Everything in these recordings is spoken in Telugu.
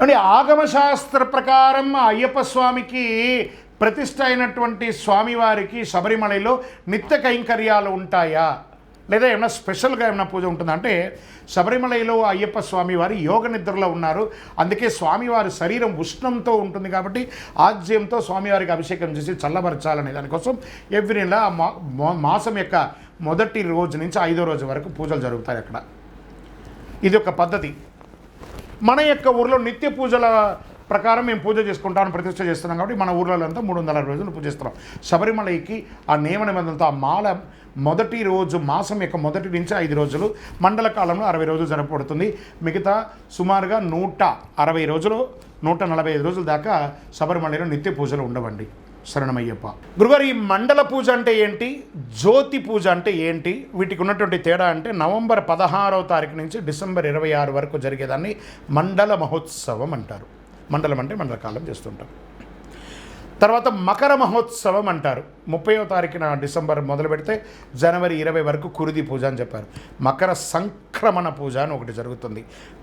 అంటే ఆగమశాస్త్ర ప్రకారం అయ్యప్ప స్వామికి ప్రతిష్ఠ అయినటువంటి స్వామివారికి శబరిమలలో నిత్య కైంకర్యాలు ఉంటాయా, లేదా ఏమైనా స్పెషల్గా ఏమైనా పూజ ఉంటుందా అంటే, శబరిమలలో అయ్యప్ప స్వామి వారి యోగ నిద్రలో ఉన్నారు. అందుకే స్వామివారి శరీరం ఉష్ణంతో ఉంటుంది కాబట్టి ఆజ్యంతో స్వామివారికి అభిషేకం చేసి చల్లబరచాలనే దానికోసం ఎవ్రీ నెల మాసం యొక్క మొదటి రోజు నుంచి 5వ రోజు వరకు పూజలు జరుగుతాయి అక్కడ. ఇది ఒక పద్ధతి. మన యొక్క ఊర్లో నిత్య పూజల ప్రకారం మేము పూజ చేసుకుంటాం, ప్రతిష్ఠ చేస్తున్నాం కాబట్టి మన ఊర్లలో అంతా 360 రోజులు పూజిస్తున్నాం. శబరిమలైకి ఆ నియమ నిబంధనలతో ఆ మాల మొదటి రోజు మాసం యొక్క మొదటి నుంచి 5 రోజులు, మండల కాలంలో 60 రోజులు జరపబడుతుంది. మిగతా సుమారుగా 160 రోజులు 145 రోజుల దాకా శబరిమలలో నిత్య పూజలు ఉండవండి. శరణమయ్యప్ప. గురుగారు, ఈ మండల పూజ అంటే ఏంటి, జ్యోతి పూజ అంటే ఏంటి, వీటికి ఉన్నటువంటి తేడా అంటే, నవంబర్ 16వ తారీఖు నుంచి డిసెంబర్ 26 వరకు జరిగేదాన్ని మండల మహోత్సవం అంటారు. మండలం అంటే మండలకాలం చేస్తుంటాం. తర్వాత మకర మహోత్సవం అంటారు. 30వ తారీఖున డిసెంబర్ మొదలు పెడితే జనవరి 20 వరకు కురిది పూజ అని చెప్పారు. మకర సంక్రమణ పూజ అని ఒకటి జరుగుతుంది.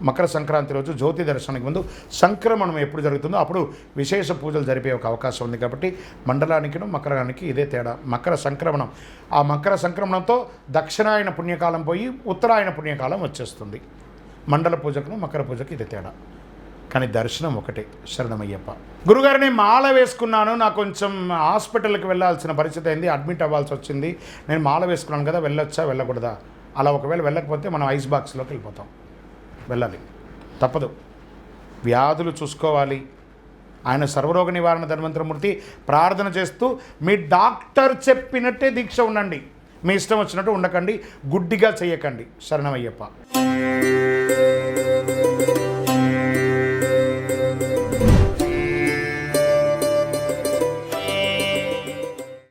మకర సంక్రాంతి రోజు జ్యోతి దర్శనానికి ముందు సంక్రమణం ఎప్పుడు జరుగుతుందో అప్పుడు విశేష పూజలు జరిపే ఒక అవకాశం ఉంది. కాబట్టి మండలానికి మకరానికి ఇదే తేడా. మకర సంక్రమణం, ఆ మకర సంక్రమణంతో దక్షిణాయన పుణ్యకాలం పోయి ఉత్తరాయణ పుణ్యకాలం వచ్చేస్తుంది. మండల పూజకును మకర పూజకు ఇదే తేడా, కానీ దర్శనం ఒకటే. శరణమయ్యప్ప. గురుగారిని మాల వేసుకున్నాను, నాకు కొంచెం హాస్పిటల్కి వెళ్ళాల్సిన పరిస్థితి అయింది, అడ్మిట్ అవ్వాల్సి వచ్చింది, నేను మాల వేసుకున్నాను కదా, వెళ్ళొచ్చా వెళ్ళకూడదా? అలా ఒకవేళ వెళ్ళకపోతే మనం ఐస్ బాక్స్లోకి వెళ్ళిపోతాం. వెళ్ళాలి, తప్పదు. వ్యాధులు చూసుకోవాలి. ఆయన సర్వరోగ నివారణ ధన్వంతరమూర్తి. ప్రార్థన చేస్తూ మీ డాక్టర్ చెప్పినట్టే దీక్ష ఉండండి. మీ ఇష్టం వచ్చినట్టు ఉండకండి, గుడ్డిగా చేయకండి. శరణమయ్యప్ప.